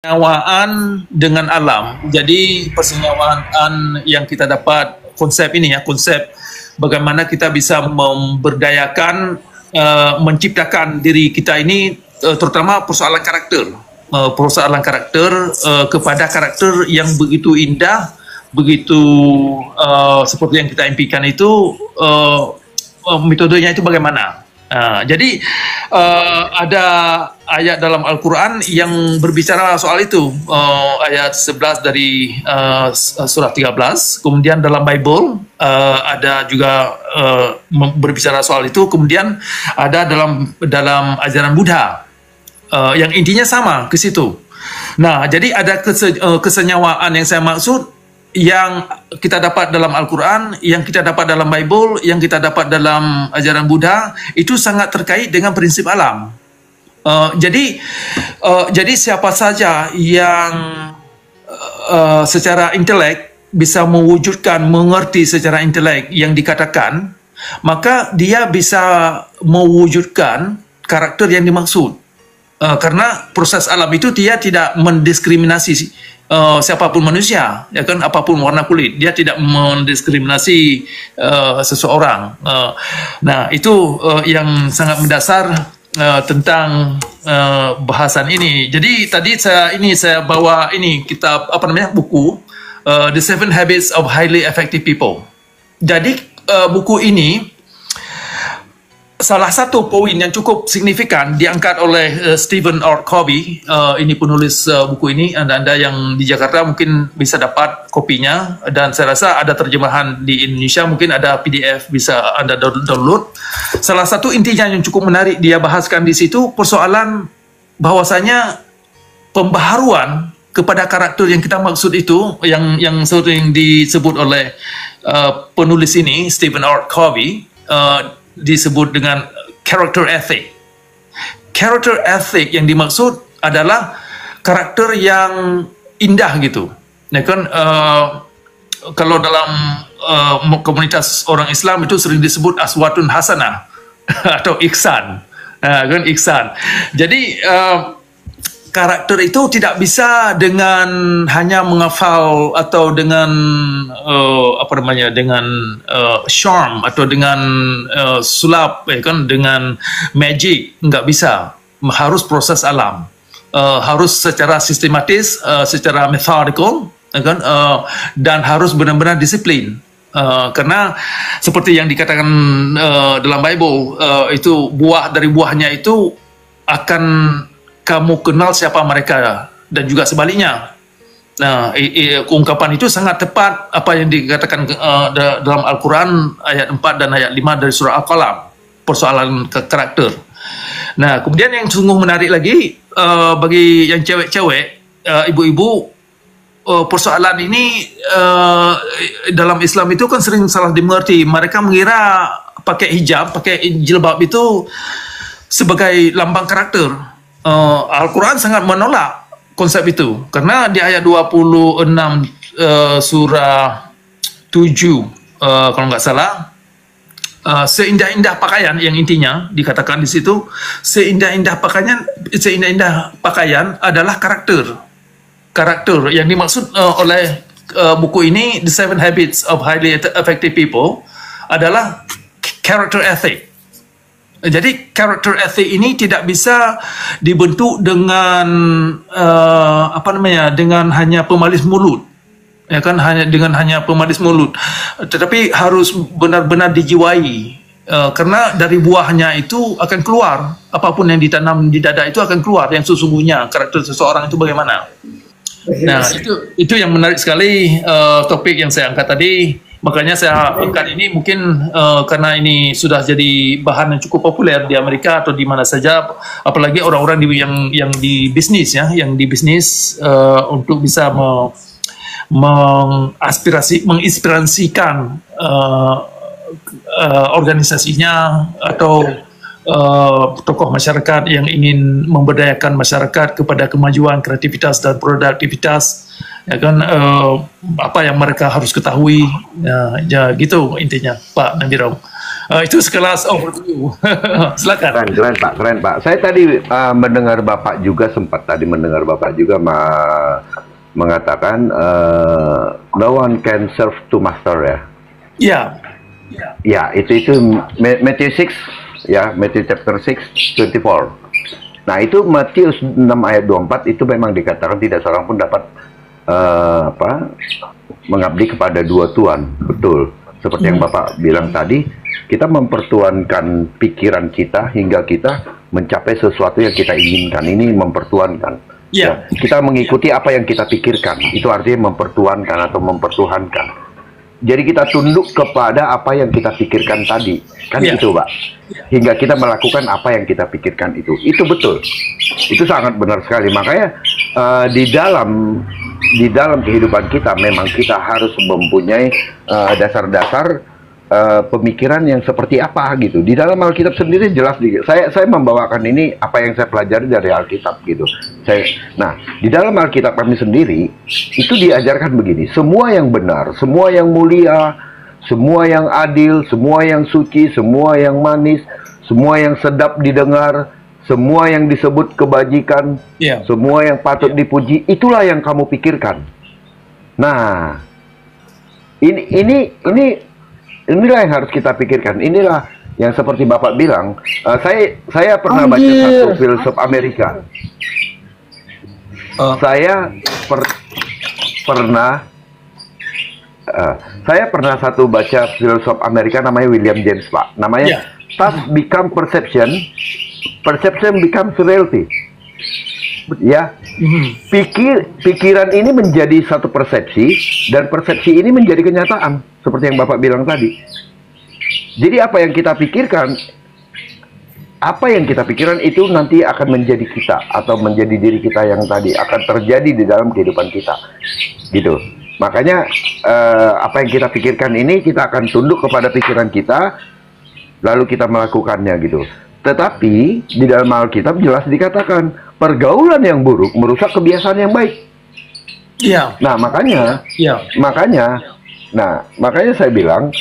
persenyawaan dengan alam. Jadi persenyawaan yang kita dapat konsep ini ya, konsep bagaimana kita bisa memberdayakan, menciptakan diri kita ini, terutama persoalan karakter, kepada karakter yang begitu indah, begitu seperti yang kita impikan itu, metodenya itu bagaimana? Jadi ada ayat dalam Al-Quran yang berbicara soal itu, ayat 11 dari surah 13. Kemudian dalam Bible ada juga berbicara soal itu. Kemudian ada dalam ajaran Buddha yang intinya sama ke situ. Nah, jadi ada kesenyawaan yang saya maksud, yang kita dapat dalam Al-Quran, yang kita dapat dalam Bible, yang kita dapat dalam ajaran Buddha, itu sangat terkait dengan prinsip alam. Jadi siapa saja yang secara intelek bisa mewujudkan, mengerti secara intelek yang dikatakan, maka dia bisa mewujudkan karakter yang dimaksud. Karena proses alam itu dia tidak mendiskriminasi siapapun manusia, ya kan, apapun warna kulit, dia tidak mendiskriminasi seseorang. Nah, itu yang sangat mendasar tentang bahasan ini. Jadi tadi saya bawa ini kitab, buku The 7 Habits of Highly Effective People. Jadi buku ini salah satu poin yang cukup signifikan diangkat oleh Stephen R. Covey. Ini penulis buku ini. Anda yang di Jakarta mungkin bisa dapat kopinya, dan saya rasa ada terjemahan di Indonesia, mungkin ada PDF bisa Anda download. Salah satu intinya yang cukup menarik dia bahaskan di situ, persoalan bahwasanya pembaharuan kepada karakter yang kita maksud itu, yang sering disebut oleh penulis ini, Stephen R. Covey, disebut dengan character ethic. Character ethic yang dimaksud adalah karakter yang indah gitu. Ya kan, kalau dalam komunitas orang Islam itu sering disebut aswatun hasanah atau ihsan. Kan ihsan. Jadi karakter itu tidak bisa dengan hanya menghafal atau dengan dengan charm atau dengan sulap, ya kan, dengan magic, nggak bisa. Harus proses alam, harus secara sistematis, secara methodical, ya kan, dan harus benar-benar disiplin. Karena seperti yang dikatakan dalam Bible, itu dari buahnya itu akan kamu kenal siapa mereka, dan juga sebaliknya. Nah, ungkapan itu sangat tepat apa yang dikatakan dalam Al-Quran ayat 4 dan ayat 5 dari surah Al-Qalam, persoalan karakter. Nah, kemudian yang sungguh menarik lagi, bagi yang cewek-cewek, ibu-ibu, persoalan ini dalam Islam itu kan sering salah dimengerti. Mereka mengira pakai hijab, pakai jilbab itu sebagai lambang karakter. Al-Quran sangat menolak konsep itu, karena di ayat 26 surah 7 kalau nggak salah, seindah-indah pakaian, yang intinya dikatakan di situ, seindah-indah pakaian adalah karakter yang dimaksud oleh buku ini, The 7 Habits of Highly Effective People, adalah character ethic. Jadi character ethic ini tidak bisa dibentuk dengan dengan hanya pemalis mulut, ya kan, dengan hanya pemalis mulut, tetapi harus benar-benar dijiwai, karena dari buahnya itu akan keluar, apapun yang ditanam di dada itu akan keluar yang sesungguhnya karakter seseorang itu bagaimana. Nah, itu yang menarik sekali, topik yang saya angkat tadi. Makanya saya angkat ini mungkin karena ini sudah jadi bahan yang cukup populer di Amerika atau di mana saja, apalagi orang-orang yang di bisnis ya, untuk bisa menginspirasikan organisasinya atau tokoh masyarakat yang ingin memberdayakan masyarakat kepada kemajuan, kreativitas dan produktivitas, ya kan, apa yang mereka harus ketahui, ya gitu intinya, Pak Nabirong. Itu sekelas overview. Silakan. Keren Pak. Saya tadi mendengar Bapak juga mengatakan no one can serve two master ya. Ya. Ya, itu Matthew 6 ya, Matthew chapter 6 24. Nah, itu Matius 6 ayat 24 itu memang dikatakan tidak seorang pun dapat mengabdi kepada dua tuan. Betul. Seperti yang Bapak bilang tadi, kita mempertuankan pikiran kita hingga kita mencapai sesuatu yang kita inginkan. Ini mempertuankan. Ya, kita mengikuti apa yang kita pikirkan. Itu artinya mempertuankan atau mempertuhankan. Jadi kita tunduk kepada apa yang kita pikirkan tadi, kan itu, Pak. Hingga kita melakukan apa yang kita pikirkan itu. Itu betul. Itu sangat benar sekali. Makanya di dalam kehidupan kita memang kita harus mempunyai dasar-dasar pemikiran yang seperti apa gitu. Di dalam Alkitab sendiri jelas saya membawakan ini apa yang saya pelajari dari Alkitab gitu. Nah, di dalam Alkitab kami sendiri itu diajarkan begini, semua yang benar, semua yang mulia, semua yang adil, semua yang suci, semua yang manis, semua yang sedap didengar, semua yang disebut kebajikan, semua yang patut dipuji, itulah yang kamu pikirkan. Nah, inilah yang harus kita pikirkan. Inilah yang seperti Bapak bilang. Saya pernah baca satu filsuf Amerika. Saya pernah baca filsuf Amerika namanya William James, Pak. Namanya Thoughts Become Perception, Perception Becomes Reality. Ya, pikiran ini menjadi satu persepsi dan persepsi ini menjadi kenyataan seperti yang Bapak bilang tadi. Jadi apa yang kita pikirkan itu nanti akan menjadi kita atau menjadi diri kita yang tadi akan terjadi di dalam kehidupan kita, gitu. Makanya apa yang kita pikirkan ini kita akan tunduk kepada pikiran kita, lalu kita melakukannya gitu. Tetapi di dalam Alkitab jelas dikatakan pergaulan yang buruk merusak kebiasaan yang baik. Iya. Nah, makanya saya bilang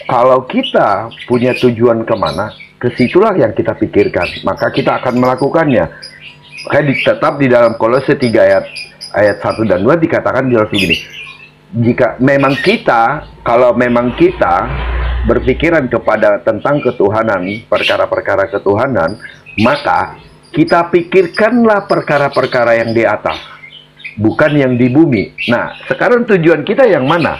kalau kita punya tujuan kemana, kesitulah yang kita pikirkan, maka kita akan melakukannya. Kayak tetap di dalam Kolose 3 ayat 1 dan 2 dikatakan jelas begini. Kalau memang kita berpikiran kepada tentang ketuhanan, perkara-perkara ketuhanan, maka kita pikirkanlah perkara-perkara yang di atas, bukan yang di bumi. Nah, sekarang tujuan kita yang mana?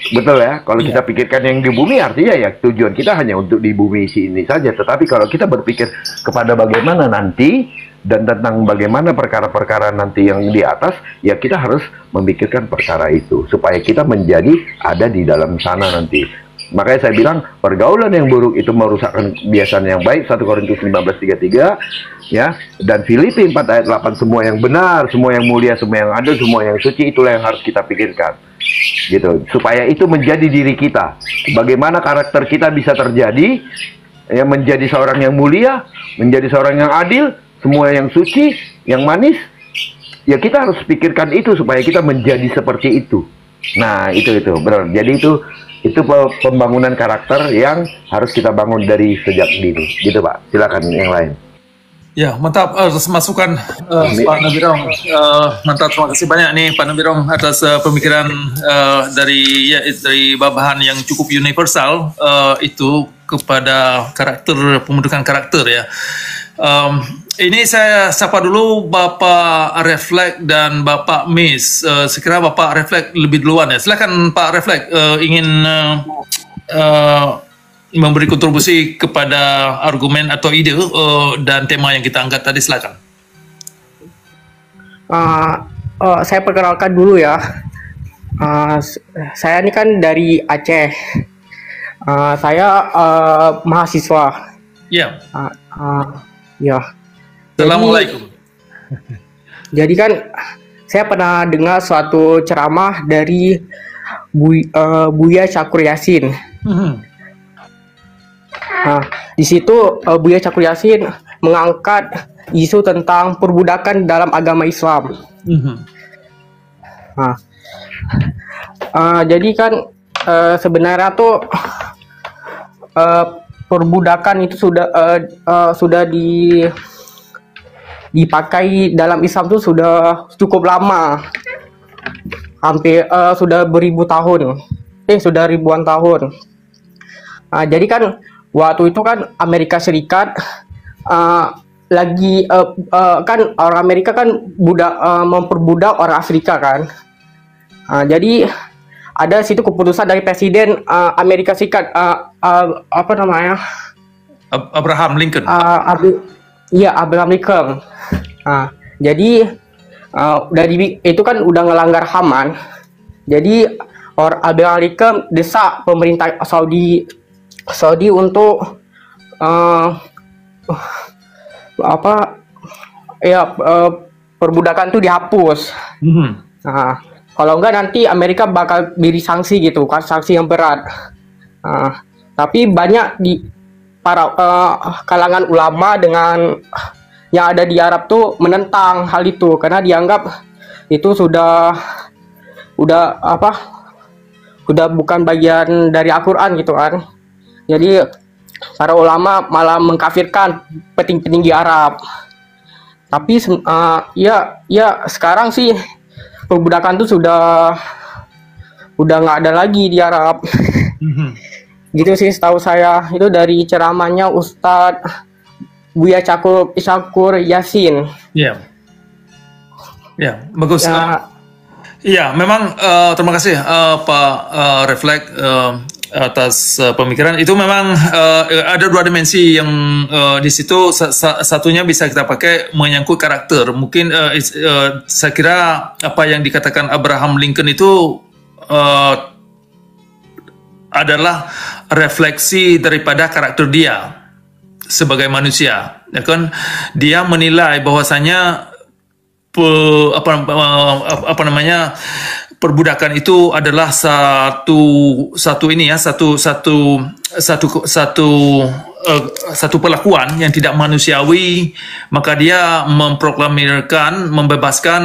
Betul ya, kalau kita pikirkan yang di bumi artinya ya tujuan kita hanya untuk di bumi ini saja. Tetapi kalau kita berpikir kepada bagaimana nanti dan tentang bagaimana perkara-perkara nanti yang di atas, ya kita harus memikirkan perkara itu supaya kita menjadi ada di dalam sana nanti. Makanya saya bilang pergaulan yang buruk itu merusakkan kebiasaan yang baik. 1 Korintus 15:33 ya, dan Filipi 4 ayat 8, semua yang benar, semua yang mulia, semua yang adil, semua yang suci, itulah yang harus kita pikirkan. Gitu, supaya itu menjadi diri kita. Bagaimana karakter kita bisa terjadi ya, menjadi seorang yang mulia, menjadi seorang yang adil, semua yang suci, yang manis. Ya kita harus pikirkan itu supaya kita menjadi seperti itu. Nah, itu benar. Jadi itu pembangunan karakter yang harus kita bangun dari sejak dini. Gitu, Pak. Silakan yang lain. Ya, mantap atas masukan Pak Nabirong. Mantap, terima kasih banyak nih Pak Nabirong atas pemikiran dari bahan yang cukup universal itu kepada karakter, pembentukan karakter ya. Ini saya sapa dulu Bapak Reflek dan Bapak Miss. Sekira Bapak Reflek lebih duluan ya. Silakan Pak Reflek, ingin memberi kontribusi kepada argumen atau ide dan tema yang kita angkat tadi, silakan. Saya perkenalkan dulu ya. Saya ini kan dari Aceh. Saya mahasiswa. Ya. Ya. Assalamualaikum. Jadi kan saya pernah dengar suatu ceramah dari Buya Syakur Yasin. Nah, di situ Buya Syakur Yasin mengangkat isu tentang perbudakan dalam agama Islam. Nah, jadi kan sebenarnya tuh perbudakan itu sudah dipakai dalam Islam tuh sudah cukup lama, hampir sudah beribu tahun, sudah ribuan tahun. Jadi kan waktu itu kan Amerika Serikat kan orang Amerika kan memperbudak orang Afrika kan. Jadi ada situ keputusan dari Presiden Amerika Serikat, apa namanya, Abraham Lincoln. Iya, Abraham Lincoln. Jadi dari itu kan udah ngelanggar HAM kan. Jadi Abraham Lincoln desak pemerintah Saudi untuk perbudakan itu dihapus. Kalau enggak nanti Amerika bakal beri sanksi gitu kan, sanksi yang berat. Tapi banyak di para kalangan ulama dengan yang ada di Arab tuh menentang hal itu karena dianggap itu sudah bukan bagian dari Al-Quran gitu kan. Jadi para ulama malah mengkafirkan petinggi Arab. Tapi sekarang sih perbudakan itu udah nggak ada lagi di Arab. Gitu sih setahu saya, itu dari ceramahnya Ustadz Buya Cakur Yasin. Iya. Ya, bagus. Iya, memang terima kasih Pak Reflect atas pemikiran itu. Memang ada dua dimensi yang di situ. Satunya bisa kita pakai menyangkut karakter. Mungkin saya kira apa yang dikatakan Abraham Lincoln itu adalah refleksi daripada karakter dia sebagai manusia, ya kan? Dia menilai bahwasanya perbudakan itu adalah satu perlakuan yang tidak manusiawi, maka dia memproklamirkan membebaskan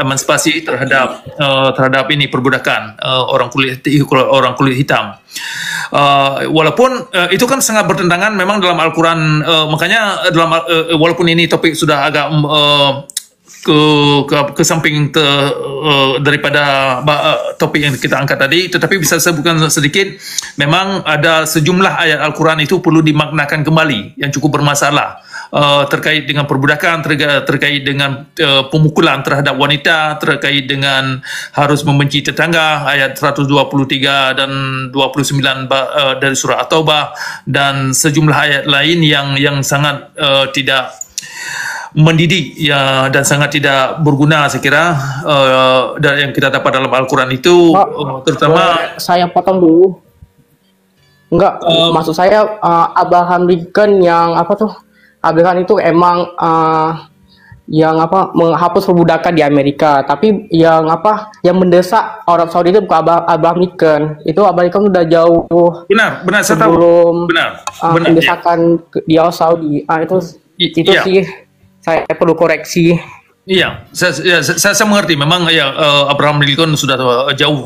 emansipasi terhadap ini perbudakan orang kulit hitam. Walaupun itu kan sangat bertentangan memang dalam Al-Quran, makanya walaupun ini topik sudah agak ke samping daripada topik yang kita angkat tadi, tetapi bisa saya sebutkan sedikit. Memang ada sejumlah ayat Al-Quran itu perlu dimaknakan kembali yang cukup bermasalah terkait dengan perbudakan, terkait dengan pemukulan terhadap wanita, terkait dengan harus membenci tetangga, ayat 123 dan 29 dari surah At-Taubah, dan sejumlah ayat lain yang sangat tidak mendidik ya, dan sangat tidak berguna saya kira yang kita dapat dalam Al-Quran itu. Terutama saya potong dulu. Enggak, maksud saya Abraham Lincoln yang Abraham itu emang yang menghapus perbudakan di Amerika, tapi yang mendesak Arab Saudi itu bukan Abraham Lincoln. Itu Abraham Lincoln udah jauh benar saya tahu. Sebelum benar mendesakan di Arab Saudi. Itu ya. sih saya perlu koreksi. Iya, saya mengerti. Memang ya, Abraham Lincoln sudah jauh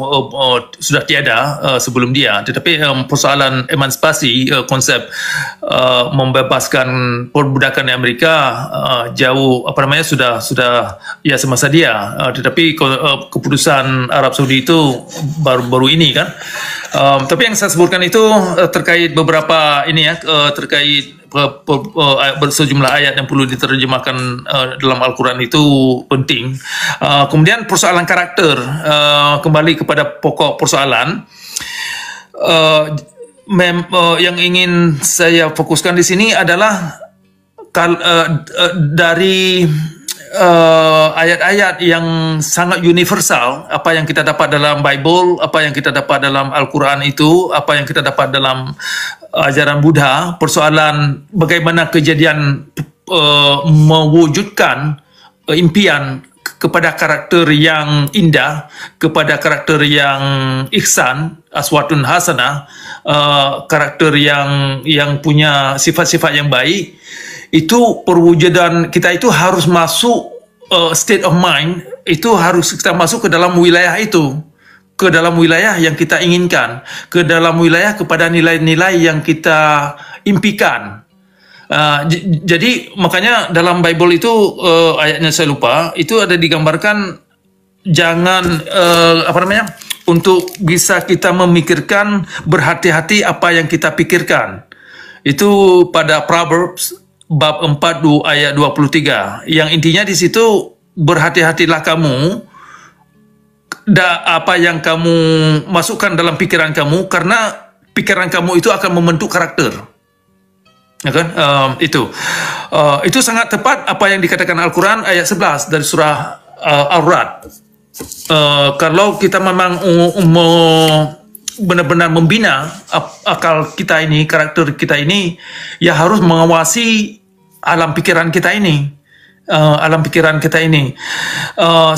sudah tiada sebelum dia. Tetapi persoalan emansipasi, konsep membebaskan perbudakan di Amerika jauh sudah ya semasa dia. Tetapi keputusan Arab Saudi itu baru ini kan. Tapi yang saya sebutkan itu terkait beberapa ini ya, terkait bersejumlah ayat yang perlu diterjemahkan dalam Al-Quran itu penting. Kemudian persoalan karakter, kembali kepada pokok persoalan yang ingin saya fokuskan di sini adalah dari ayat-ayat yang sangat universal, apa yang kita dapat dalam Bible, apa yang kita dapat dalam Al-Quran itu, apa yang kita dapat dalam ajaran Buddha, persoalan bagaimana kejadian mewujudkan impian kepada karakter yang indah, kepada karakter yang ihsan, aswatun hasanah, karakter yang punya sifat-sifat yang baik. Itu perwujudan kita itu harus masuk state of mind, itu harus kita masuk ke dalam wilayah itu. ke dalam wilayah yang kita inginkan, ke dalam wilayah kepada nilai-nilai yang kita impikan. Jadi makanya dalam Bible itu ayatnya saya lupa, itu ada digambarkan jangan untuk bisa kita memikirkan berhati-hati apa yang kita pikirkan. Itu pada Proverbs bab 4 ayat 23. Yang intinya di situ berhati-hatilah kamu apa yang kamu masukkan dalam pikiran kamu, karena pikiran kamu itu akan membentuk karakter. Ya kan? Itu sangat tepat apa yang dikatakan Al-Quran ayat 11 dari surah Ar-Ra'd. Kalau kita memang benar-benar membina akal kita ini, karakter kita ini, ya harus mengawasi alam pikiran kita ini.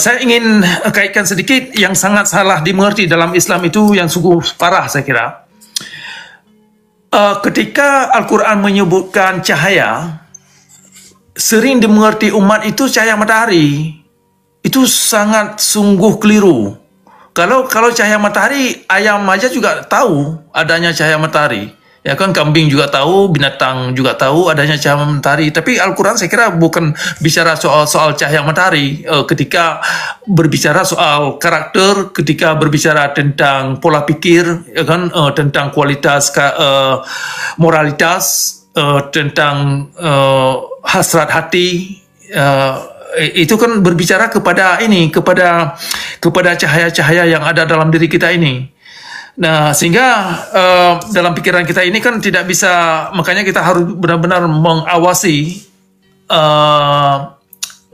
Saya ingin kaitkan sedikit yang sangat salah dimengerti dalam Islam itu, yang sungguh parah saya kira. Ketika Al-Quran menyebutkan cahaya, sering dimengerti umat itu cahaya matahari. Itu sangat sungguh keliru. Kalau cahaya matahari, ayam aja juga tahu adanya cahaya matahari. Ya kan, kambing juga tahu, binatang juga tahu adanya cahaya matahari. Tapi Al-Quran saya kira bukan bicara soal cahaya matahari. Ketika berbicara soal karakter, ketika berbicara tentang pola pikir, ya kan, tentang kualitas moralitas, tentang hasrat hati, itu kan berbicara kepada cahaya-cahaya yang ada dalam diri kita ini. Nah, sehingga dalam pikiran kita ini kan tidak bisa, makanya kita harus benar-benar mengawasi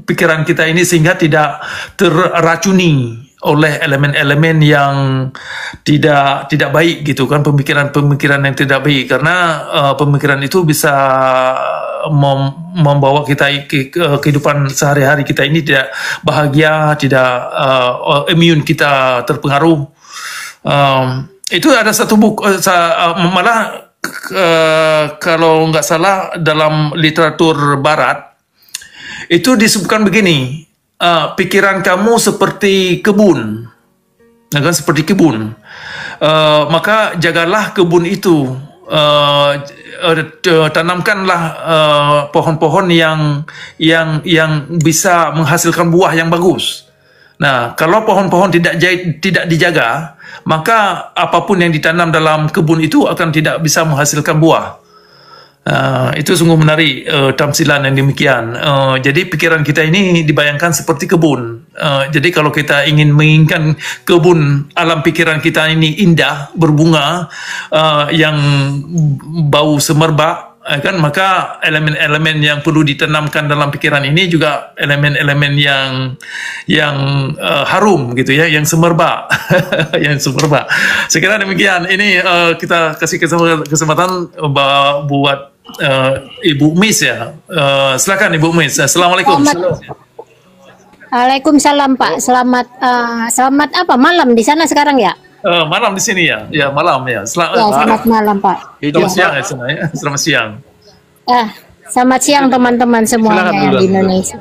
pikiran kita ini sehingga tidak terracuni oleh elemen-elemen yang tidak baik gitu kan, pemikiran yang tidak baik, karena pemikiran itu bisa membawa kita kehidupan sehari-hari kita ini tidak bahagia, tidak imun kita terpengaruh. Itu ada satu buku, malah kalau nggak salah dalam literatur barat itu disebutkan begini, pikiran kamu seperti kebun, kan, seperti kebun, maka jagalah kebun itu, tanamkanlah pohon-pohon yang bisa menghasilkan buah yang bagus. Nah, kalau pohon-pohon tidak dijaga, maka apapun yang ditanam dalam kebun itu akan tidak bisa menghasilkan buah. Itu sungguh menarik tamsilan yang demikian. Jadi pikiran kita ini dibayangkan seperti kebun. Jadi kalau kita ingin menginginkan kebun alam pikiran kita ini indah, berbunga, yang bau semerbak, kan, maka elemen-elemen yang perlu ditanamkan dalam pikiran ini juga elemen-elemen yang harum gitu ya, yang semerbak. Yang semerbak. Saya kira demikian. Ini kita kasih kesempatan buat Ibu Miss ya. Silakan Ibu Miss. Assalamualaikum. Waalaikumsalam Pak. Selamat apa malam di sana sekarang ya? Malam di sini ya. Ya, malam ya. Selamat malam Pak. Selamat siang ya sana ya. Selamat siang. Selamat siang teman-teman semuanya yang di Indonesia.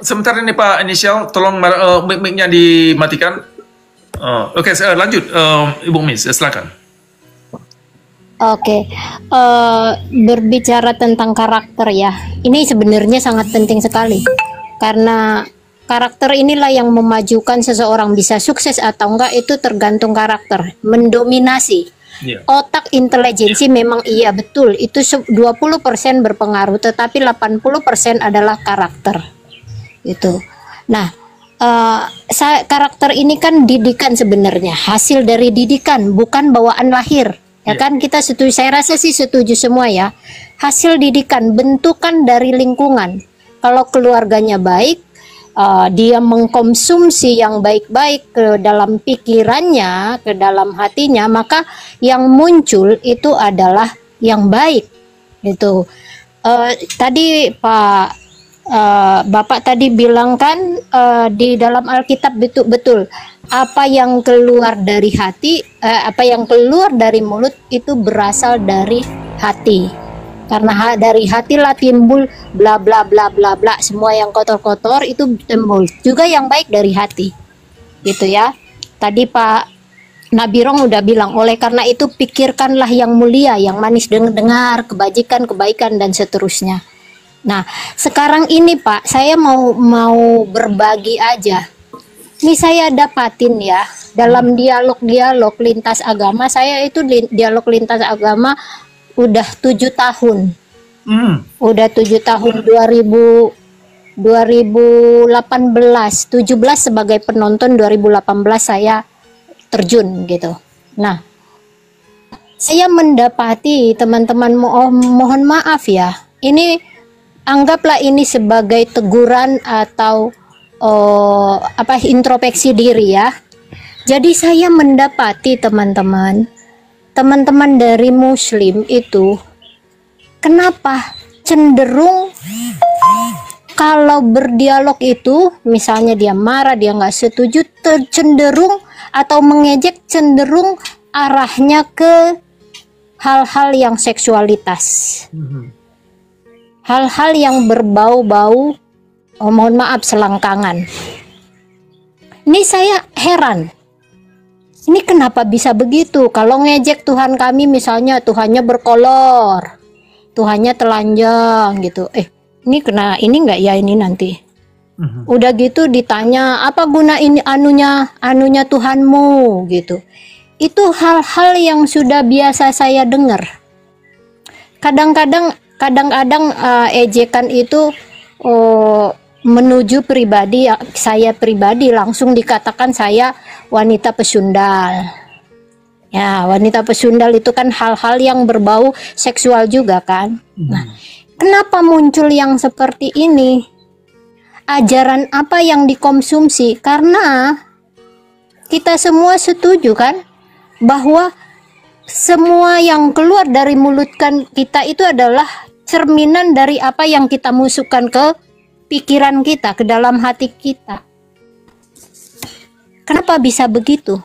Sebentar ini Pak Inisial, tolong mic-nya dimatikan. Oke, lanjut Ibu Miss, silakan. Oke, berbicara tentang karakter ya, ini sebenarnya sangat penting sekali karena karakter inilah yang memajukan seseorang bisa sukses atau enggak itu tergantung karakter, mendominasi. Otak intelijensi memang iya betul, itu 20% berpengaruh, tetapi 80% adalah karakter. Itu. Nah, karakter ini kan didikan sebenarnya, hasil dari didikan, bukan bawaan lahir. Ya kan, kita setuju, saya rasa sih setuju semua ya. Hasil didikan, bentukan dari lingkungan. Kalau keluarganya baik, dia mengkonsumsi yang baik-baik ke dalam pikirannya, ke dalam hatinya, maka yang muncul itu adalah yang baik. Itu tadi Bapak tadi bilang kan di dalam Alkitab betul apa yang keluar dari hati, apa yang keluar dari mulut itu berasal dari hati. Karena dari hatilah timbul bla bla bla bla bla, semua yang kotor-kotor itu timbul. Juga yang baik dari hati. Gitu ya. Tadi Pak Nabi Rong udah bilang, oleh karena itu pikirkanlah yang mulia, yang manis dengar, kebajikan, kebaikan dan seterusnya. Nah, sekarang ini Pak, saya mau berbagi aja. Ini saya dapatin ya, dalam dialog-dialog lintas agama, saya itu dialog lintas agama udah 7 tahun. Udah 7 tahun, 2018, 17 sebagai penonton, 2018 saya terjun gitu. Nah, saya mendapati teman-teman, mohon maaf ya, ini anggaplah ini sebagai teguran atau introspeksi diri ya. Jadi saya mendapati teman-teman dari Muslim itu kenapa cenderung kalau berdialog itu, misalnya dia marah, dia nggak setuju, cenderung atau mengejek, cenderung arahnya ke hal-hal yang seksualitas, hal-hal yang berbau-bau, mohon maaf, selangkangan. Ini saya heran, ini kenapa bisa begitu? Kalau ngejek Tuhan kami, misalnya Tuhannya berkolor, Tuhannya telanjang gitu, ini kena ini enggak ya ini nanti. Udah gitu ditanya apa guna ini anunya Tuhanmu gitu. Itu hal-hal yang sudah biasa saya dengar. Kadang-kadang ejekan itu menuju pribadi, saya pribadi langsung dikatakan saya wanita pesundal. Ya, wanita pesundal itu kan hal-hal yang berbau seksual juga kan. Nah, kenapa muncul yang seperti ini? Ajaran apa yang dikonsumsi? Karena kita semua setuju kan bahwa semua yang keluar dari mulut kita itu adalah cerminan dari apa yang kita masukkan ke pikiran kita, ke dalam hati kita. Kenapa bisa begitu?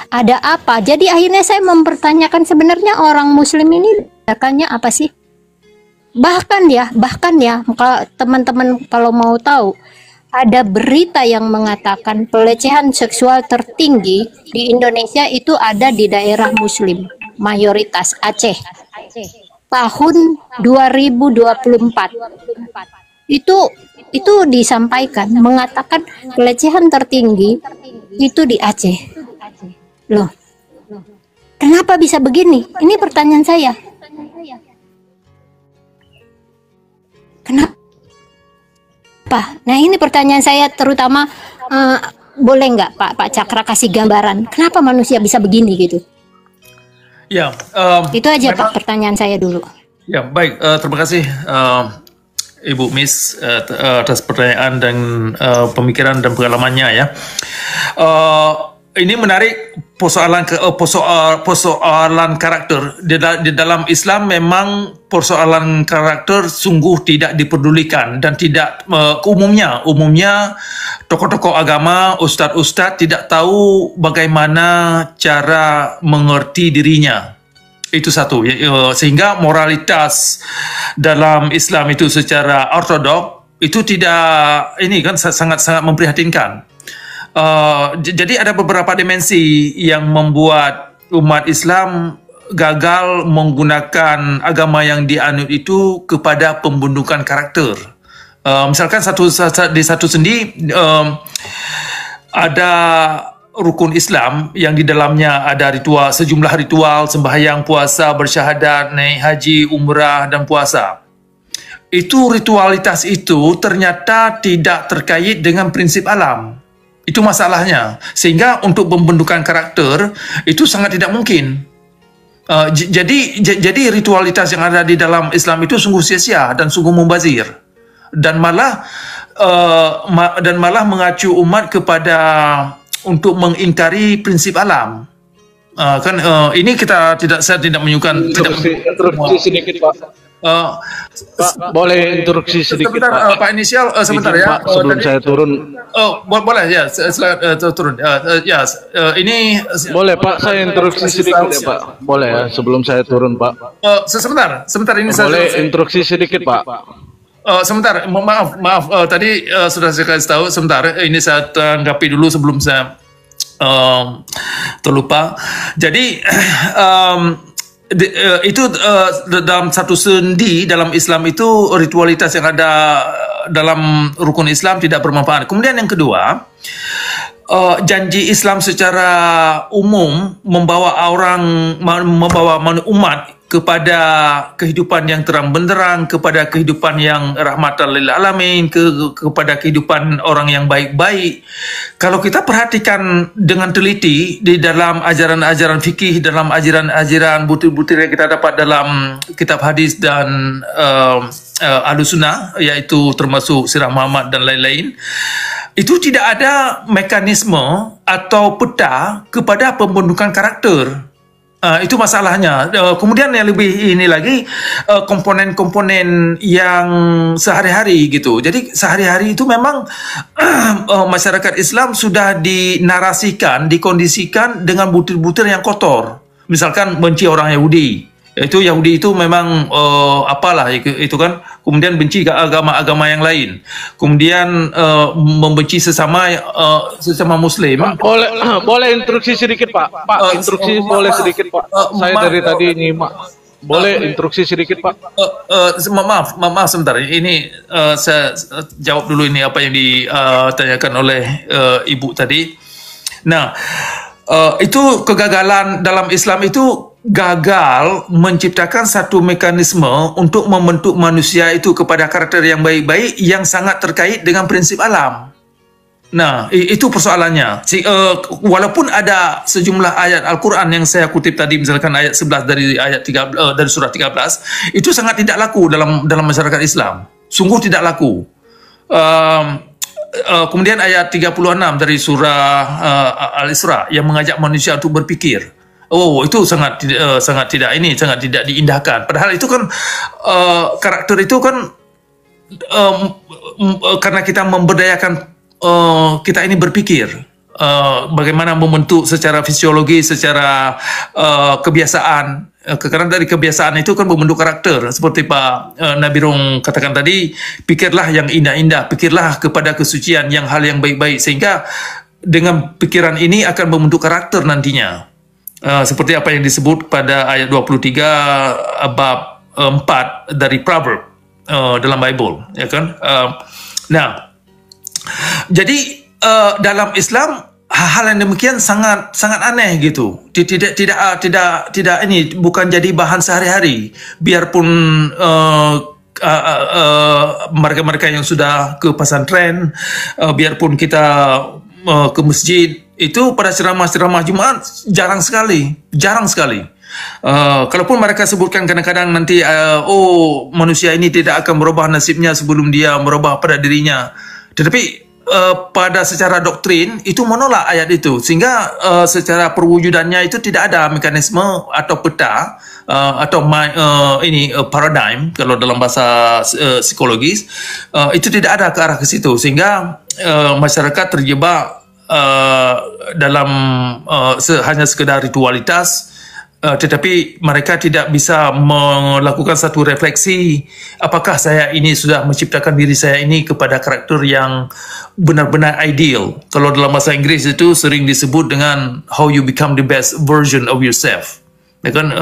Ada apa? Jadi akhirnya saya mempertanyakan, sebenarnya orang Muslim ini tindakannya apa sih? Bahkan ya, kalau teman-teman kalau mau tahu, ada berita yang mengatakan pelecehan seksual tertinggi di Indonesia itu ada di daerah Muslim, mayoritas Aceh. Tahun 2024. Itu disampaikan, mengatakan pelecehan tertinggi itu di Aceh. Loh, kenapa bisa begini? Ini pertanyaan saya. Kenapa? Nah, ini pertanyaan saya terutama, boleh nggak Pak Cakra kasih gambaran kenapa manusia bisa begini gitu? Ya, itu aja Pak pertanyaan saya dulu. Ya, baik, terima kasih Ibu Miss atas pertanyaan dan pemikiran dan pengalamannya ya. Ini menarik persoalan karakter di dalam Islam. Memang persoalan karakter sungguh tidak diperdulikan dan tidak umumnya tokoh-tokoh agama, ustadz-ustadz tidak tahu bagaimana cara mengerti dirinya. Itu satu, sehingga moralitas dalam Islam itu secara ortodoks itu tidak, ini kan sangat-sangat memprihatinkan. Jadi ada beberapa dimensi yang membuat umat Islam gagal menggunakan agama yang dianut itu kepada pembentukan karakter. Misalkan di satu sendi ada rukun Islam yang di dalamnya ada sejumlah ritual sembahyang, puasa, bersyahadat, naik haji, umrah, dan puasa. Itu ritualitas itu ternyata tidak terkait dengan prinsip alam. Itu masalahnya. Sehingga untuk pembentukan karakter itu sangat tidak mungkin. Jadi ritualitas yang ada di dalam Islam itu sungguh sia-sia dan sungguh membazir. Dan malah mengacu umat kepada untuk mengingkari prinsip alam. Ini saya tidak menyukai. Interupsi sedikit Pak. Pak, boleh interupsi sedikit sebentar, Pak Inisial, sebentar ya. Pak, sebelum saya turun. Boleh ya, turun. Ini boleh Pak, saya interupsi sedikit ya Pak. Boleh ya, sebelum saya turun Pak. Sebentar ini boleh interupsi sedikit Pak. Sebentar, maaf. Tadi sudah saya kasih tahu. Sebentar, ini saya tanggapi dulu sebelum saya terlupa. Jadi itu dalam satu sendi dalam Islam itu ritualitas yang ada dalam rukun Islam tidak bermanfaat. Kemudian yang kedua, janji Islam secara umum membawa umat kepada kehidupan yang terang benderang, kepada kehidupan yang rahmatan lil alamin, kepada kehidupan orang yang baik-baik. Kalau kita perhatikan dengan teliti di dalam ajaran-ajaran fikih, dalam ajaran-ajaran butir-butir yang kita dapat dalam kitab hadis dan Ahlussunnah, yaitu termasuk Sirah Muhammad dan lain-lain, itu tidak ada mekanisme atau peta kepada pembentukan karakter. Itu masalahnya. Kemudian yang lebih ini lagi, komponen-komponen yang sehari-hari gitu. Jadi sehari-hari itu memang masyarakat Islam sudah dinarasikan, dikondisikan dengan butir-butir yang kotor. Misalkan benci orang Yahudi. Yahudi itu memang apalah itu kan. Kemudian benci ke agama-agama yang lain. Kemudian membenci sesama Muslim. Boleh instruksi sedikit Pak. Instruksi boleh sedikit Pak. Saya dari tadi nyimak. Boleh instruksi sedikit Pak. Maaf sebentar. Ini saya jawab dulu ini apa yang ditanyakan oleh Ibu tadi. Nah, itu kegagalan dalam Islam itu gagal menciptakan satu mekanisme untuk membentuk manusia itu kepada karakter yang baik-baik yang sangat terkait dengan prinsip alam. Nah, itu persoalannya. Walaupun ada sejumlah ayat Al-Quran yang saya kutip tadi, misalkan ayat 11 dari ayat 13, dari surah 13, itu sangat tidak laku dalam masyarakat Islam. Sungguh tidak laku. Kemudian ayat 36 dari surah Al-Isra yang mengajak manusia untuk berpikir. Itu sangat tidak diindahkan. Padahal itu kan karakter itu kan karena kita memberdayakan kita ini berpikir bagaimana membentuk secara fisiologi, secara kebiasaan. Karena dari kebiasaan itu kan membentuk karakter. Seperti Pak Nabi Rong katakan tadi, pikirlah yang indah-indah, pikirlah kepada kesucian, hal yang baik-baik, sehingga dengan pikiran ini akan membentuk karakter nantinya. Seperti apa yang disebut pada ayat 23 bab 4 dari Proverb dalam Bible, ya kan? Nah, jadi dalam Islam hal yang demikian sangat aneh gitu. Tidak ini bukan jadi bahan sehari-hari. Biarpun mereka-mereka yang sudah ke pesantren, biarpun kita ke masjid, itu pada ceramah-ceramah Jumat jarang sekali. Kalaupun mereka sebutkan kadang-kadang nanti manusia ini tidak akan merubah nasibnya sebelum dia merubah pada dirinya, tetapi pada secara doktrin itu menolak ayat itu, sehingga secara perwujudannya itu tidak ada mekanisme atau peta atau paradigm kalau dalam bahasa psikologis, itu tidak ada ke arah ke situ, sehingga masyarakat terjebak dalam hanya sekedar ritualitas, tetapi mereka tidak bisa melakukan satu refleksi, apakah saya ini sudah menciptakan diri saya ini kepada karakter yang benar-benar ideal. Kalau dalam bahasa Inggris itu sering disebut dengan how you become the best version of yourself, ya kan?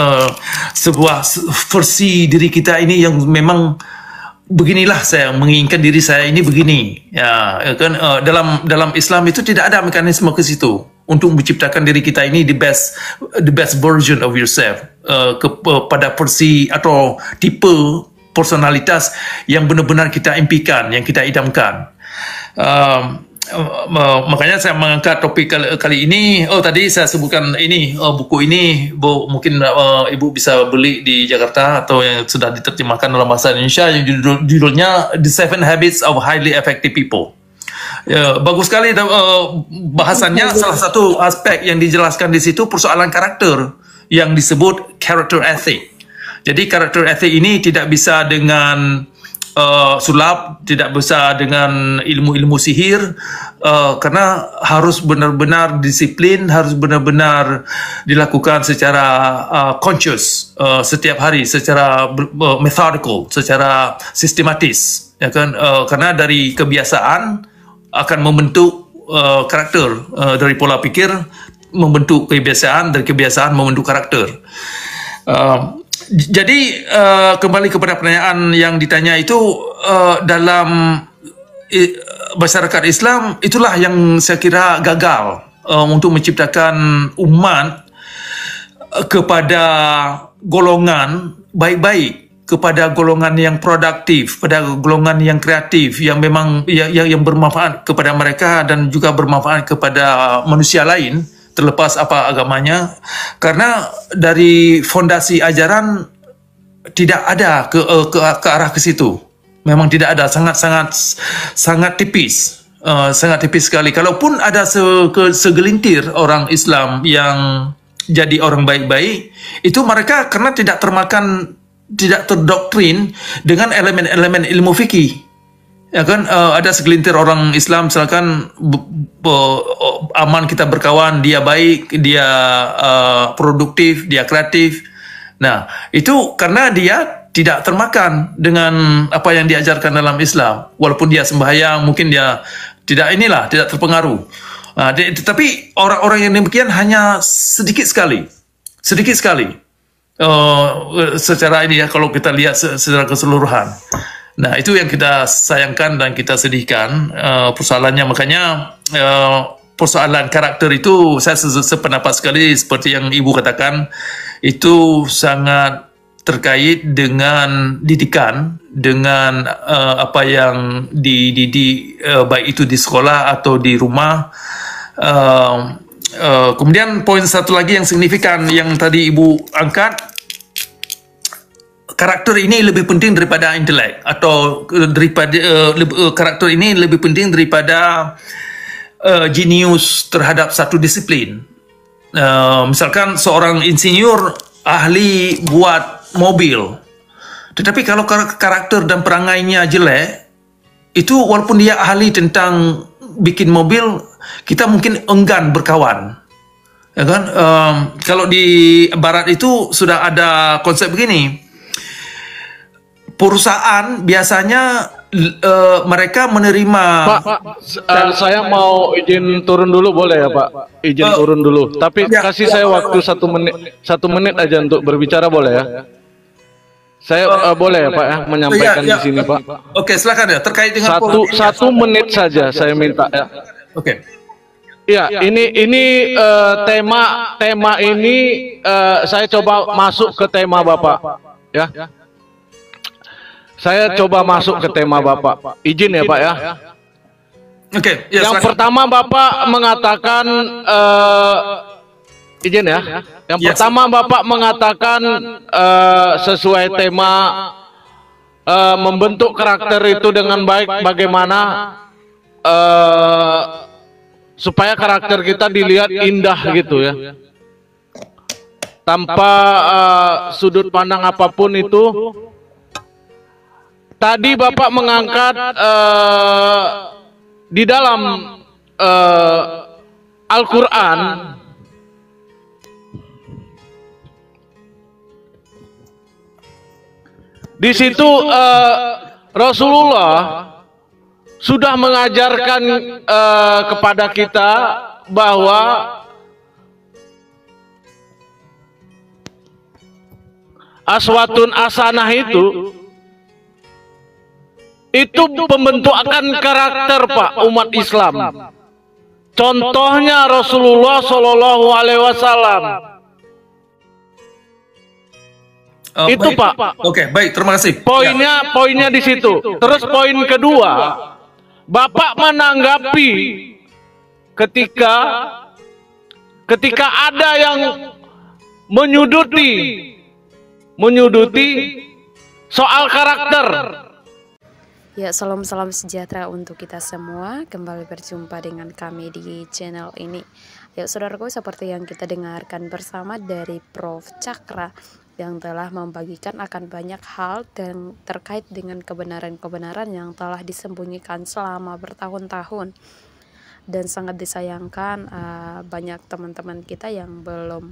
Sebuah versi diri kita ini yang memang beginilah saya menginginkan diri saya ini begini, ya kan? Dalam Islam itu tidak ada mekanisme ke situ untuk menciptakan diri kita ini the best version of yourself, pada versi atau tipe personalitas yang benar-benar kita impikan, yang kita idamkan. Makanya saya mengangkat topik kali ini. Tadi saya sebutkan ini, buku ini mungkin Ibu bisa beli di Jakarta atau yang sudah diterjemahkan dalam bahasa Indonesia, yang judulnya The 7 Habits of Highly Effective People. Ya, bagus sekali bahasannya. Salah satu aspek yang dijelaskan di situ persoalan karakter yang disebut character ethic. Jadi character ethic ini tidak bisa dengan sulap, tidak bisa dengan ilmu-ilmu sihir, karena harus benar-benar disiplin, harus benar-benar dilakukan secara conscious, setiap hari, secara methodical, secara sistematis, ya kan? Karena dari kebiasaan akan membentuk karakter, dari pola pikir membentuk kebiasaan, dari kebiasaan membentuk karakter. Jadi kembali kepada pertanyaan yang ditanya itu, dalam masyarakat Islam itulah yang saya kira gagal untuk menciptakan umat kepada golongan baik-baik, kepada golongan yang produktif, pada golongan yang kreatif, yang memang yang bermanfaat kepada mereka dan juga bermanfaat kepada manusia lain, terlepas apa agamanya. Karena dari fondasi ajaran tidak ada ke arah ke situ. Memang tidak ada, sangat tipis. Sangat tipis sekali. Kalaupun ada segelintir orang Islam yang jadi orang baik-baik, itu mereka karena tidak terdoktrin dengan elemen-elemen ilmu fikih. Ya kan, ada segelintir orang Islam misalkan aman kita berkawan, dia baik, dia produktif, dia kreatif. Nah, itu karena dia tidak termakan dengan apa yang diajarkan dalam Islam. Walaupun dia sembahyang, mungkin dia tidak terpengaruh. Tapi orang-orang yang demikian hanya sedikit sekali. Secara ini ya, kalau kita lihat secara keseluruhan. Nah, itu yang kita sayangkan dan kita sedihkan persoalannya. Makanya persoalan karakter itu saya sependapat sekali seperti yang Ibu katakan, itu sangat terkait dengan didikan, dengan apa yang dididik, baik itu di sekolah atau di rumah. Kemudian poin satu lagi yang signifikan yang tadi Ibu angkat, karakter ini lebih penting daripada intelek, atau karakter ini lebih penting daripada jenius terhadap satu disiplin. Misalkan seorang insinyur ahli buat mobil, tetapi kalau karakter dan perangainya jelek, itu walaupun dia ahli tentang bikin mobil, kita mungkin enggan berkawan. Ya kan? Kalau di Barat itu sudah ada konsep begini. Perusahaan biasanya mereka menerima. Pak, saya mau izin turun dulu, boleh ya Pak? Izin turun dulu. Tapi ya, kasih saya waktu 1 menit aja untuk berbicara, boleh ya? Saya boleh ya Pak ya menyampaikan di sini Pak. Oke, silakan ya, terkait dengan satu menit saja saya minta ya. Oke. Ya, ini tema ini saya coba masuk ke tema Bapak ya. Saya coba masuk ke tema Bapak. Izin ya Pak ya. Oke, ya, yang silakan. pertama Bapak mengatakan izin ya. Yang pertama Bapak mengatakan sesuai tema membentuk karakter itu dengan baik, bagaimana supaya karakter kita dilihat indah gitu ya, tanpa sudut pandang apapun itu. Tadi Bapak mengangkat di dalam Al-Quran di situ Rasulullah sudah mengajarkan kepada kita bahwa aswatun hasanah itu pembentukan karakter Pak umat Islam. Contohnya Rasulullah Shallallahu Alaihi Wasallam. Itu baik. Pak. Oke, baik, terima kasih. Poinnya di situ. Terus poin kedua, Bapak menanggapi ketika ada yang menyuduti soal karakter. Ya, salam sejahtera untuk kita semua. Kembali berjumpa dengan kami di channel ini. Ya, saudaraku, seperti yang kita dengarkan bersama dari Prof. Cakra yang telah membagikan akan banyak hal dan terkait dengan kebenaran-kebenaran yang telah disembunyikan selama bertahun-tahun. Dan sangat disayangkan banyak teman-teman kita yang belum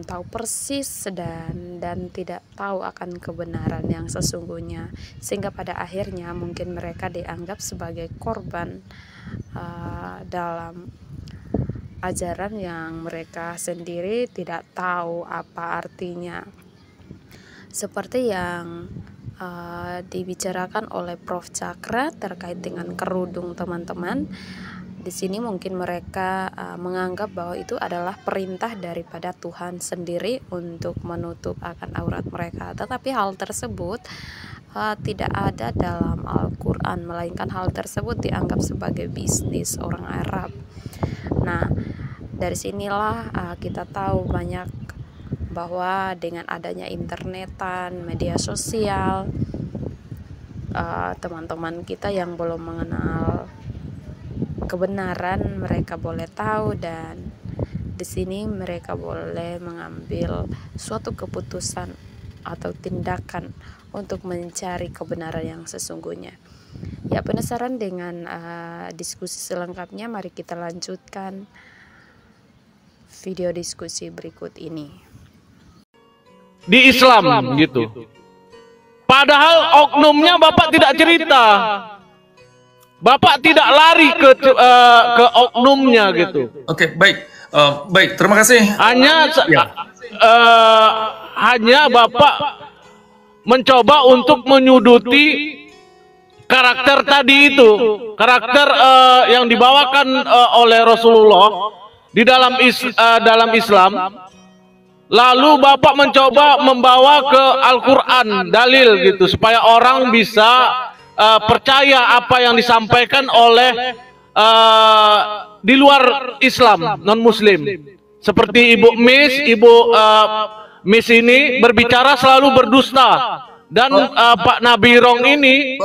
tahu persis dan tidak tahu akan kebenaran yang sesungguhnya, sehingga pada akhirnya mungkin mereka dianggap sebagai korban dalam ajaran yang mereka sendiri tidak tahu apa artinya. Seperti yang dibicarakan oleh Prof. Cakra terkait dengan kerudung teman-teman. Di sini mungkin mereka menganggap bahwa itu adalah perintah daripada Tuhan sendiri untuk menutup akan aurat mereka. Tetapi hal tersebut tidak ada dalam Al-Quran, melainkan hal tersebut dianggap sebagai bisnis orang Arab. Nah, dari sinilah kita tahu banyak bahwa dengan adanya internetan, media sosial, teman-teman kita yang belum mengenal kebenaran mereka boleh tahu, dan di sini mereka boleh mengambil suatu keputusan atau tindakan untuk mencari kebenaran yang sesungguhnya. Ya, penasaran dengan diskusi selengkapnya? Mari kita lanjutkan video diskusi berikut ini. Di Islam gitu. Padahal oknumnya Bapak tidak cerita. Bapak tidak lari ke oknumnya gitu. Oke, baik. Baik, terima kasih. Hanya Bapak mencoba untuk menyuduti karakter tadi itu. Karakter yang dibawakan oleh Rasulullah di dalam Islam. Lalu Bapak mencoba membawa ke Al-Quran dalil gitu supaya orang bisa percaya apa yang disampaikan oleh di luar Islam, non Muslim. Seperti Ibu Miss ini berbicara selalu berdusta, dan Pak Nabirong ini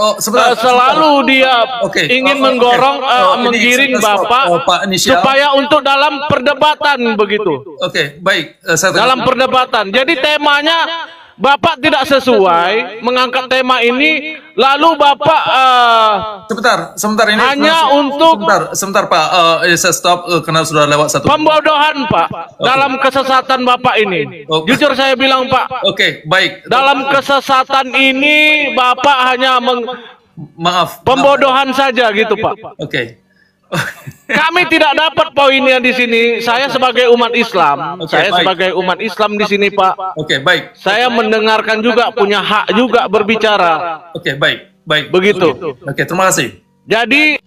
selalu dia ingin menggiring Bapak supaya untuk dalam perdebatan begitu. Oke, baik. Dalam perdebatan. Jadi temanya Bapak tidak sesuai mengangkat tema ini, lalu Bapak sebentar ini hanya untuk sebentar Pak, saya stop karena sudah lewat satu. Pembodohan Pak dalam kesesatan Bapak ini. Jujur saya bilang Pak. Oke, baik. Dalam kesesatan ini Bapak hanya pembodohan saja gitu Pak. Oke. Kami tidak dapat poinnya di sini. Saya sebagai umat Islam, sebagai umat Islam di sini Pak. Oke, baik. Saya mendengarkan juga, punya hak juga berbicara. Oke, baik. Begitu. Oke, terima kasih. Jadi,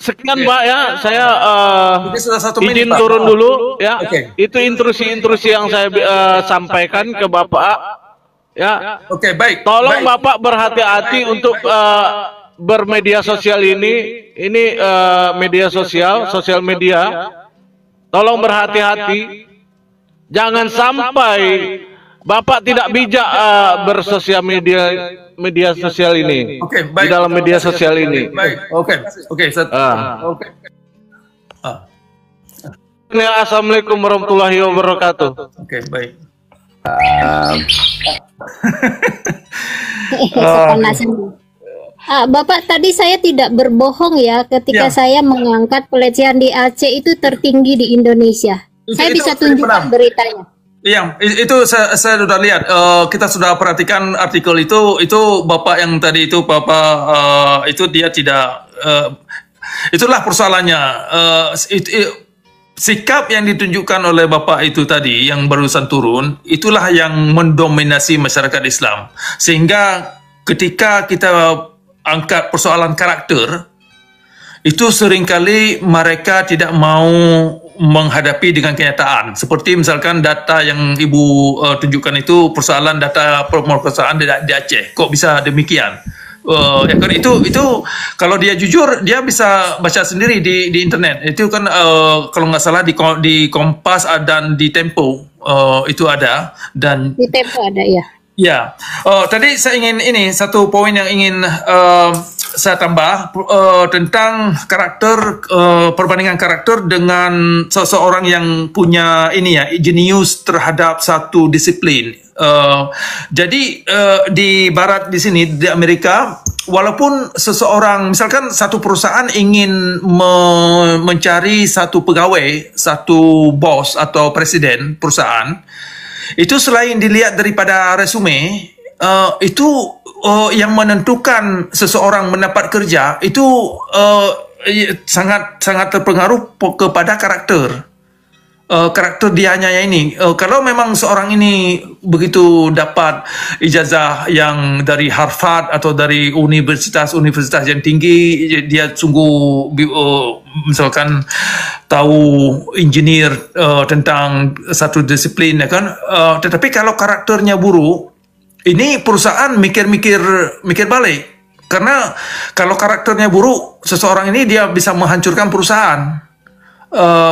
sekian Pak ya. Saya izin turun dulu ya. Itu intrusi yang saya sampaikan ke Bapak. Ya, oke, baik. Tolong Bapak berhati-hati untuk bermedia sosial ini. Ini media sosial media. Tolong berhati-hati. Jangan sampai Bapak tidak bijak bersosial media sosial ini. Oke, baik. Di dalam media sosial ini. Baik. Oke. Assalamualaikum warahmatullahi wabarakatuh. Oke, baik. Bapak, tadi saya tidak berbohong ya ketika saya mengangkat pelecehan di Aceh itu tertinggi di Indonesia. Saya bisa tunjukkan beritanya. Iya, itu saya sudah lihat. Kita sudah perhatikan artikel itu Bapak yang tadi itu Bapak itu dia tidak. Itulah persoalannya. Sikap yang ditunjukkan oleh Bapak itu tadi yang barusan turun, itulah yang mendominasi masyarakat Islam. Sehingga ketika kita angkat persoalan karakter, itu seringkali mereka tidak mau menghadapi dengan kenyataan. Seperti misalkan data yang Ibu tunjukkan itu persoalan data pemerkosaan di Aceh. Kok bisa demikian? Ya kan itu kalau dia jujur dia bisa baca sendiri di internet. Itu kan kalau nggak salah di Kompas dan di Tempo itu ada, dan di Tempo ada ya. Ya, tadi saya ingin satu poin yang ingin saya tambah tentang karakter, perbandingan karakter dengan seseorang yang punya jenius terhadap satu disiplin. Jadi di Barat di sini di Amerika, walaupun seseorang misalkan satu perusahaan ingin mencari satu pegawai, satu bos atau presiden perusahaan, itu selain dilihat daripada resume, itu yang menentukan seseorang mendapat kerja itu sangat terpengaruh kepada karakter. Karakter dianya ini. Kalau memang seorang ini begitu dapat ijazah yang dari Harvard atau dari universitas yang tinggi, dia sungguh misalkan tahu engineer tentang satu disiplin, ya kan. Tetapi kalau karakternya buruk, ini perusahaan mikir balik. Karena kalau karakternya buruk, seseorang ini dia bisa menghancurkan perusahaan.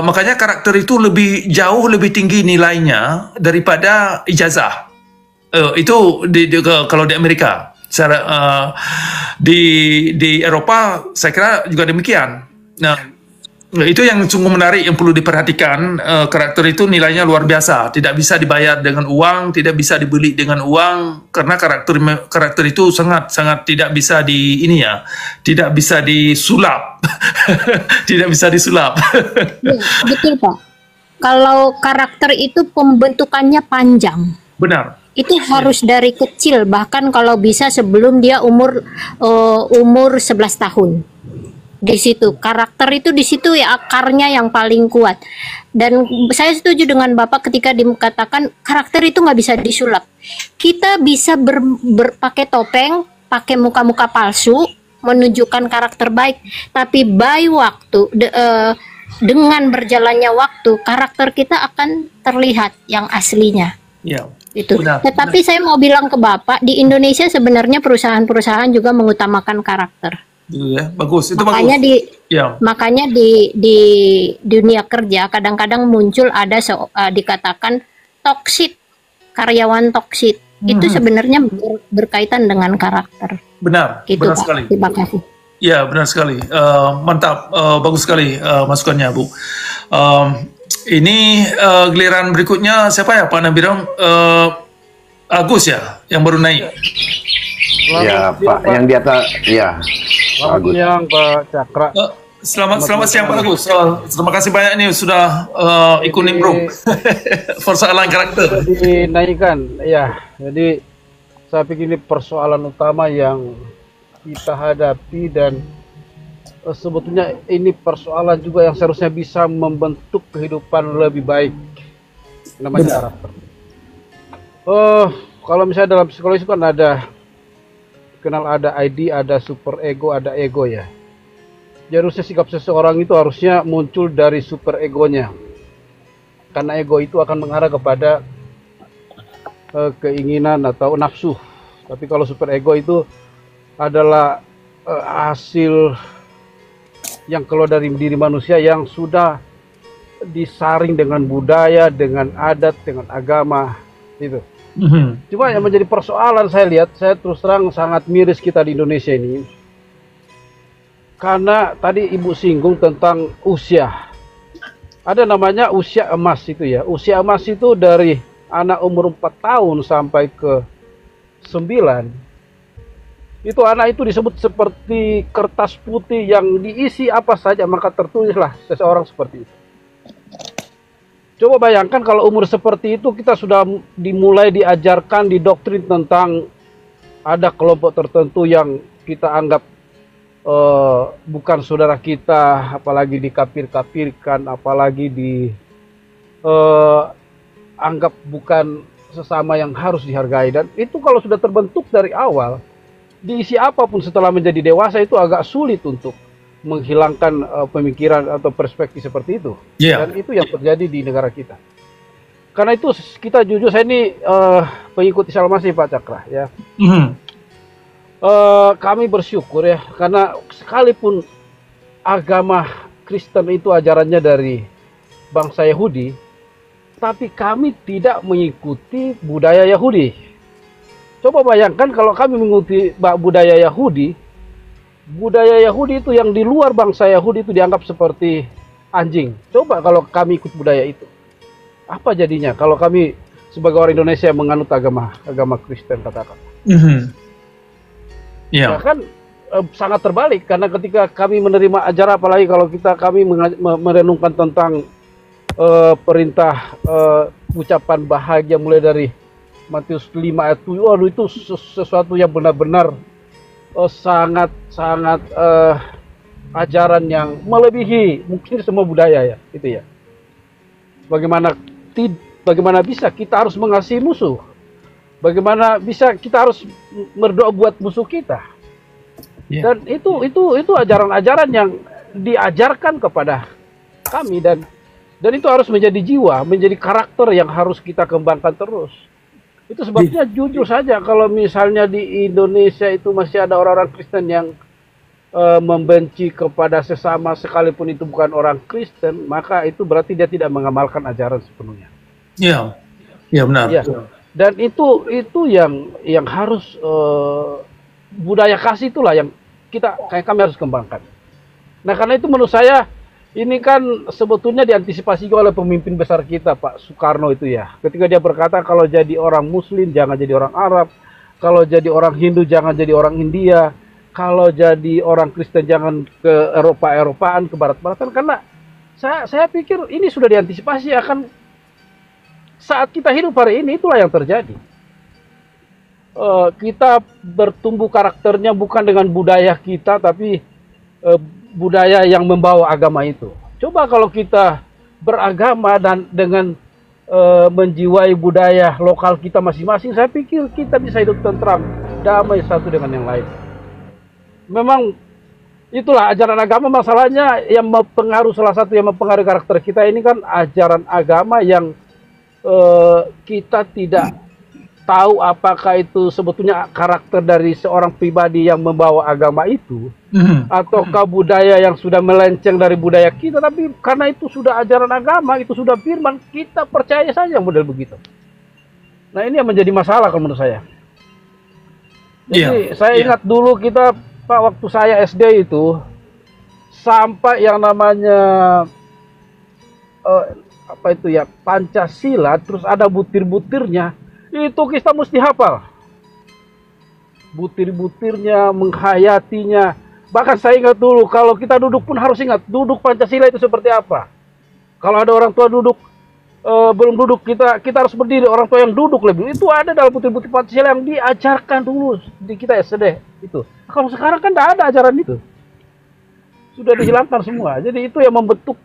Makanya karakter itu jauh lebih tinggi nilainya daripada ijazah. Itu kalau di Amerika. Di Eropa saya kira juga demikian. Nah, itu yang sungguh menarik yang perlu diperhatikan. Karakter itu nilainya luar biasa. Tidak bisa dibayar dengan uang, tidak bisa dibeli dengan uang, karena karakter itu sangat tidak bisa tidak bisa disulap. Tidak bisa disulap. Ya, betul Pak. Kalau karakter itu pembentukannya panjang. Benar. Itu harus dari kecil, bahkan kalau bisa sebelum dia umur 11 tahun. Di situ karakter itu, di situ ya akarnya yang paling kuat. Dan saya setuju dengan Bapak ketika dikatakan karakter itu nggak bisa disulap. Kita bisa berpakai topeng, pakai muka-muka palsu, menunjukkan karakter baik, tapi dengan berjalannya waktu, karakter kita akan terlihat yang aslinya. Ya. Itu. Benar, Tetapi benar. saya mau bilang ke Bapak, di Indonesia sebenarnya perusahaan-perusahaan juga mengutamakan karakter. Ya, bagus. Itu Makanya bagus. makanya di dunia kerja kadang-kadang muncul ada dikatakan toksit, karyawan toksit. Itu sebenarnya berkaitan dengan karakter. Benar, Gitu, benar Pak. sekali. Terima kasih. Ya, benar sekali. Mantap, bagus sekali masukannya, Bu. Ini giliran berikutnya siapa ya, Pak Nabirong? Agus ya, yang baru naik. Ya, Pak, yang di atas, ya. Selamat siang, Pak Cakra. Selamat siang, Pak Agus. Terima kasih banyak nih sudah ikut nimbrung persoalan karakter. Dinaikkan, ya. Jadi saya pikir ini persoalan utama yang kita hadapi, dan sebetulnya ini persoalan juga yang seharusnya bisa membentuk kehidupan lebih baik. Namanya karakter. Kalau misalnya dalam psikologi itu kan ada ID, ada super ego, ada ego ya. Jadi harusnya sikap seseorang itu harusnya muncul dari super egonya. Karena ego itu akan mengarah kepada keinginan atau nafsu. Tapi kalau super ego itu adalah hasil yang keluar dari diri manusia yang sudah disaring dengan budaya, dengan adat, dengan agama, itu. Cuma yang menjadi persoalan saya terus terang sangat miris kita di Indonesia ini. Karena tadi Ibu singgung tentang usia. Ada namanya usia emas itu ya. Usia emas itu dari anak umur 4 tahun sampai ke 9. Itu anak itu disebut seperti kertas putih yang diisi apa saja maka tertulislah seseorang seperti itu. Coba bayangkan kalau umur seperti itu kita sudah dimulai diajarkan, didoktrin tentang ada kelompok tertentu yang kita anggap bukan saudara kita, apalagi dikafir-kafirkan, apalagi dianggap bukan sesama yang harus dihargai. Dan itu kalau sudah terbentuk dari awal, diisi apapun setelah menjadi dewasa itu agak sulit untuk menghilangkan pemikiran atau perspektif seperti itu. Dan itu yang terjadi di negara kita. Karena itu kita jujur, saya ini pengikut Isa Al-Masih, Pak Cakra ya. Kami bersyukur ya, karena sekalipun agama Kristen itu ajarannya dari bangsa Yahudi, tapi kami tidak mengikuti budaya Yahudi. Coba bayangkan kalau kami mengikuti budaya Yahudi itu yang di luar bangsa Yahudi itu dianggap seperti anjing. Coba kalau kami ikut budaya itu, apa jadinya kalau kami sebagai orang Indonesia yang menganut agama Kristen katakan? Ya kan sangat terbalik, karena ketika kami menerima ajaran, apalagi kalau kami merenungkan tentang perintah ucapan bahagia mulai dari Matius 5 ayat 7, waduh itu sesuatu yang benar-benar sangat ajaran yang melebihi mungkin semua budaya ya, itu ya. Bagaimana bisa kita harus mengasihi musuh? Bagaimana bisa kita harus berdoa buat musuh kita? Dan itu ajaran-ajaran yang diajarkan kepada kami, dan itu harus menjadi jiwa, menjadi karakter yang harus kita kembangkan terus. Itu sebabnya jujur saja kalau misalnya di Indonesia itu masih ada orang-orang Kristen yang membenci kepada sesama sekalipun itu bukan orang Kristen, maka itu berarti dia tidak mengamalkan ajaran sepenuhnya. Iya, benar. Ya. Dan itu yang harus budaya kasih itulah yang kami harus kembangkan. Nah karena itu menurut saya ini kan sebetulnya diantisipasi oleh pemimpin besar kita Pak Soekarno itu ya. Ketika dia berkata kalau jadi orang Muslim jangan jadi orang Arab, kalau jadi orang Hindu jangan jadi orang India, kalau jadi orang Kristen jangan ke Eropa-Eropaan, ke Barat-Baratan. Karena saya pikir ini sudah diantisipasi akan saat kita hidup hari ini, itulah yang terjadi. Kita bertumbuh karakternya bukan dengan budaya kita, tapi budaya yang membawa agama itu. Coba kalau kita beragama dan dengan menjiwai budaya lokal kita masing-masing, saya pikir kita bisa hidup tentram, damai satu dengan yang lain. Memang itulah ajaran agama, masalahnya yang mempengaruhi, salah satu yang mempengaruhi karakter kita ini kan ajaran agama yang kita tidak tahu apakah itu sebetulnya karakter dari seorang pribadi yang membawa agama itu, ataukah budaya yang sudah melenceng dari budaya kita. Tapi karena itu sudah ajaran agama, itu sudah firman, kita percaya saja model begitu. Nah ini yang menjadi masalah kalau menurut saya. Jadi saya ingat dulu kita Pak, waktu saya SD itu sampai yang namanya apa itu ya, Pancasila, terus ada butir-butirnya, itu kita mesti hafal. Butir-butirnya, menghayatinya. Bahkan saya ingat dulu, kalau kita duduk pun harus ingat, duduk Pancasila itu seperti apa. Kalau ada orang tua duduk, belum duduk, kita harus berdiri, orang tua yang duduk lebih. Itu ada dalam butir-butir Pancasila yang diajarkan dulu di kita SD itu. Kalau sekarang kan tidak ada ajaran itu. Sudah dihilangkan semua. Jadi itu yang membentuk.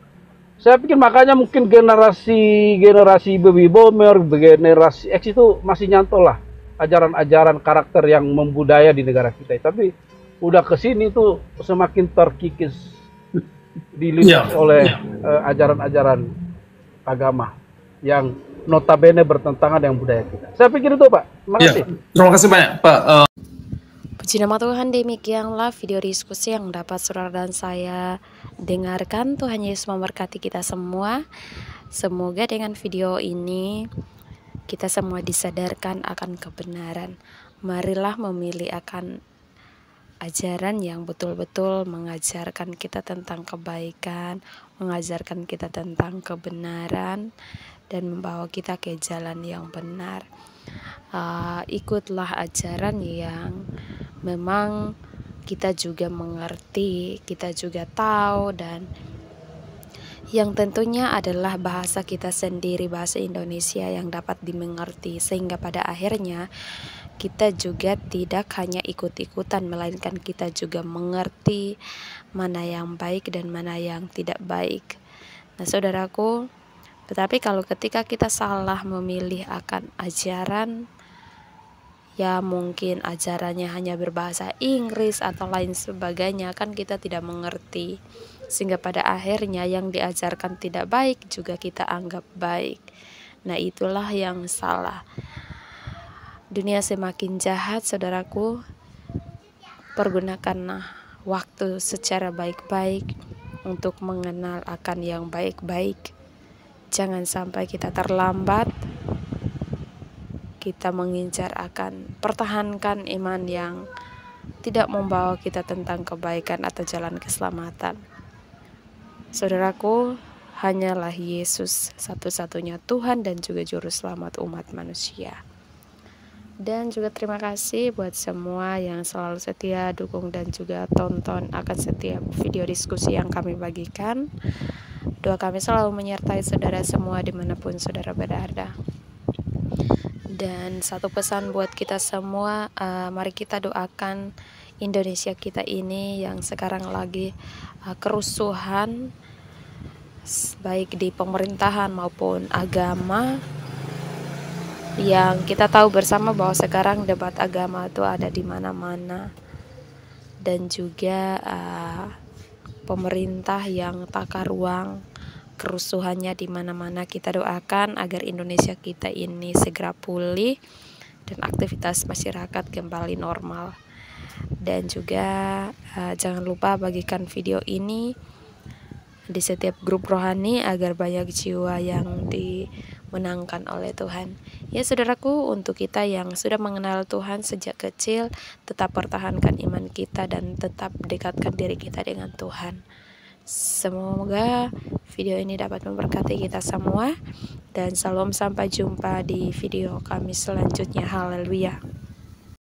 Saya pikir makanya mungkin generasi baby boomer, generasi X itu masih nyantol lah ajaran-ajaran karakter yang membudaya di negara kita. Tapi udah kesini tuh semakin terkikis, dilindas oleh ajaran-ajaran agama yang notabene bertentangan dengan budaya kita. Saya pikir itu Pak. Terima kasih. Terima kasih banyak Pak. Puji nama Tuhan, demikianlah video diskusi yang dapat saudara dan saya dengarkan. Tuhan Yesus memberkati kita semua. Semoga dengan video ini kita semua disadarkan akan kebenaran. Marilah memilih akan ajaran yang betul-betul mengajarkan kita tentang kebaikan, mengajarkan kita tentang kebenaran, dan membawa kita ke jalan yang benar. Ikutlah ajaran yang memang kita juga mengerti, kita juga tahu, dan yang tentunya adalah bahasa kita sendiri, bahasa Indonesia yang dapat dimengerti, sehingga pada akhirnya kita juga tidak hanya ikut-ikutan, melainkan kita juga mengerti mana yang baik dan mana yang tidak baik. Nah saudaraku, tetapi kalau ketika kita salah memilih akan ajaran, ya mungkin ajarannya hanya berbahasa Inggris atau lain sebagainya, kan kita tidak mengerti, sehingga pada akhirnya yang diajarkan tidak baik juga kita anggap baik. Nah itulah yang salah. Dunia semakin jahat saudaraku. Pergunakanlah waktu secara baik-baik untuk mengenal akan yang baik-baik. Jangan sampai kita terlambat. Kita mengincar akan pertahankan iman yang tidak membawa kita tentang kebaikan atau jalan keselamatan. Saudaraku, hanyalah Yesus satu-satunya Tuhan dan juga Juru Selamat umat manusia. Dan juga terima kasih buat semua yang selalu setia dukung dan juga tonton akan setiap video diskusi yang kami bagikan. Doa kami selalu menyertai saudara semua dimanapun saudara berada. Dan satu pesan buat kita semua, mari kita doakan Indonesia kita ini yang sekarang lagi kerusuhan, baik di pemerintahan maupun agama, yang kita tahu bersama bahwa sekarang debat agama itu ada di mana-mana, dan juga pemerintah yang takar ruang kerusuhannya di mana-mana. Kita doakan agar Indonesia kita ini segera pulih dan aktivitas masyarakat kembali normal. Dan juga jangan lupa bagikan video ini di setiap grup rohani agar banyak jiwa yang dimenangkan oleh Tuhan. Ya saudaraku, untuk kita yang sudah mengenal Tuhan sejak kecil, tetap pertahankan iman kita dan tetap dekatkan diri kita dengan Tuhan. Semoga video ini dapat memberkati kita semua, dan salam, sampai jumpa di video kami selanjutnya. Haleluya.